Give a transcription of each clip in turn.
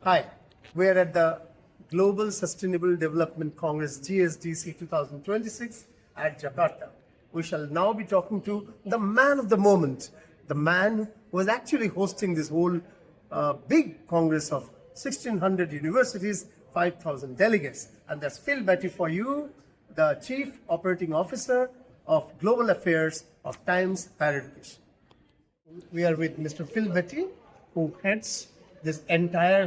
Hi, we're at the Global Sustainable Development Congress GSDC 2026 at Jakarta. We shall now be talking to the man of the moment, the man who was actually hosting this whole big congress of 1,600 universities, 5,000 delegates. And that's Phil Baty for you, the Chief Operating Officer of Global Affairs of Times Paradise. We are with Mr. Phil Baty, who heads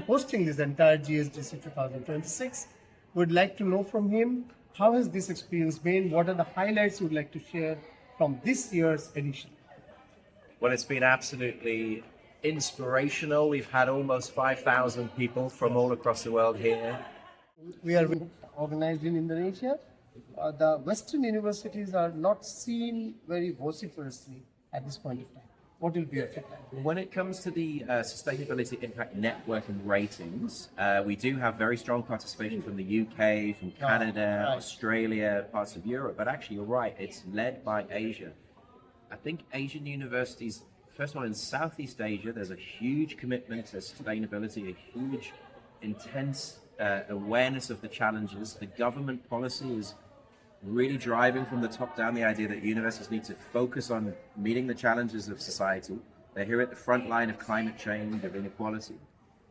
hosting this entire GSDC 2026. Would like to know from him, how has this experience been? What are the highlights you would like to share from this year's edition? Well, it's been absolutely inspirational. We've had almost 5,000 people from all across the world here. We are organized in Indonesia. The Western universities are not seen very vociferously at this point of time. What will be your feedback? When it comes to the Sustainability Impact Network and ratings, we do have very strong participation from the UK, from Canada, Australia, parts of Europe. But actually, you're right, it's led by Asia. I think Asian universities, first of all, in Southeast Asia, there's a huge commitment to sustainability, a huge, intense awareness of the challenges. The government policy is really driving from the top down the idea that universities need to focus on meeting the challenges of society. They're here at the front line of climate change, of inequality.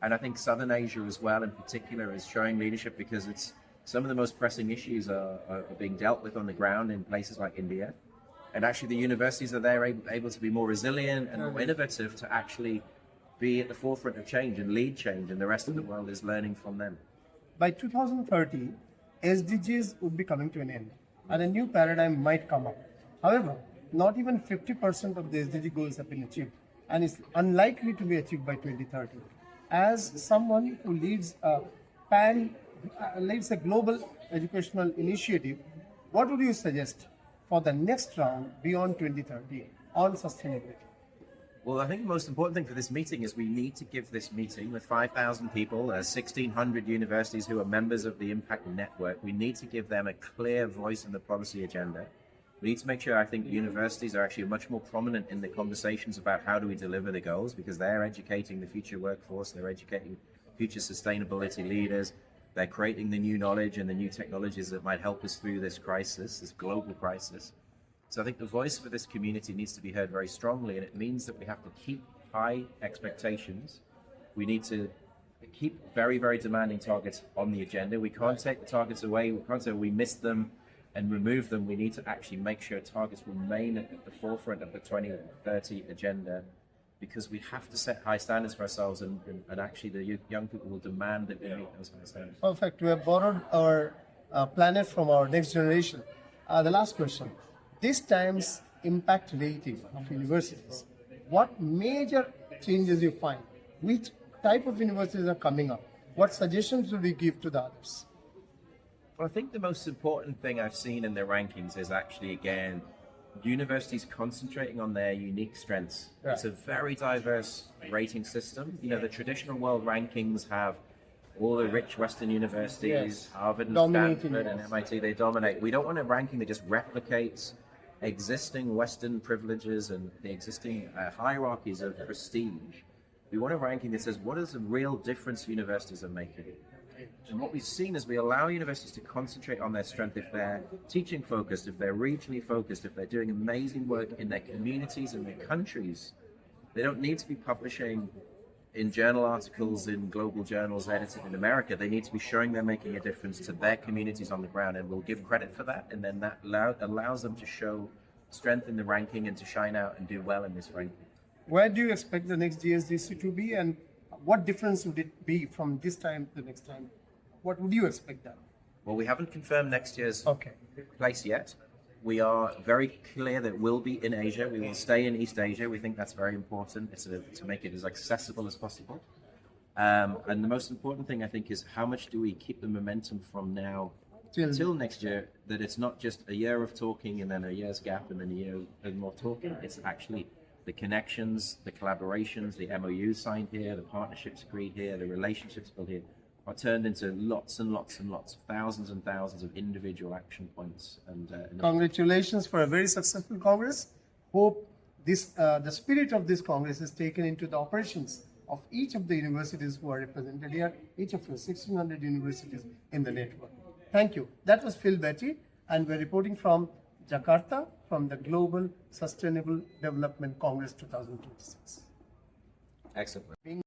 And I think Southern Asia as well in particular is showing leadership because it's some of the most pressing issues are being dealt with on the ground in places like India. And actually the universities are there able to be more resilient and more innovative to actually be at the forefront of change and lead change, and the rest of the world is learning from them. By 2030, SDGs would be coming to an end and a new paradigm might come up. However, not even 50% of the SDG goals have been achieved and it's unlikely to be achieved by 2030. As someone who leads a global educational initiative, what would you suggest for the next round beyond 2030 on sustainability? Well, I think the most important thing for this meeting is we need to give this meeting with 5,000 people, 1,600 universities who are members of the Impact Network. We need to give them a clear voice in the policy agenda. We need to make sure, I think, universities are actually much more prominent in the conversations about how do we deliver the goals, because they're educating the future workforce, they're educating future sustainability leaders, they're creating the new knowledge and the new technologies that might help us through this crisis, this global crisis. So I think the voice for this community needs to be heard very strongly, and it means that we have to keep high expectations. We need to keep very, very demanding targets on the agenda. We can't take the targets away. We can't say we missed them and remove them. We need to actually make sure targets remain at the forefront of the 2030 agenda, because we have to set high standards for ourselves, and actually the young people will demand that we meet those high standards. Perfect. We have borrowed our planet from our next generation. The last question. This time's impact rating of universities, what major changes you find? Which type of universities are coming up? What suggestions would you give to the others? Well, I think the most important thing I've seen in their rankings is actually, again, universities concentrating on their unique strengths. Right. It's a very diverse rating system. You know, the traditional world rankings have all the rich Western universities, Harvard and Stanford and MIT, they dominate. We don't want a ranking that just replicates existing Western privileges and the existing hierarchies of prestige. We want a ranking that says, what is the real difference universities are making? And what we've seen is we allow universities to concentrate on their strength if they're teaching focused, if they're regionally focused, if they're doing amazing work in their communities and their countries. They don't need to be publishing in journal articles in global journals edited in America. They need to be showing they're making a difference to their communities on the ground, and we'll give credit for that, and then that allows them to show strength in the ranking and to shine out and do well in this ranking. Where do you expect the next GSDC to be, and what difference would it be from this time to the next time? What would you expect that? Well, we haven't confirmed next year's place yet. We are very clear that we'll be in Asia. We will stay in East Asia. We think that's very important. It's to make it as accessible as possible. And the most important thing, I think, is how much do we keep the momentum from now till next year, that it's not just a year of talking and then a year's gap and then a year of more talking. It's actually the connections, the collaborations, the MOUs signed here, the partnerships agreed here, the relationships built here, are turned into lots and lots and lots, thousands and thousands of individual action points. And congratulations for a very successful Congress. Hope the spirit of this Congress is taken into the operations of each of the universities who are represented here, each of the 1600 universities in the network. Thank you. That was Phil Baty, and we're reporting from Jakarta from the Global Sustainable Development Congress 2026. Excellent.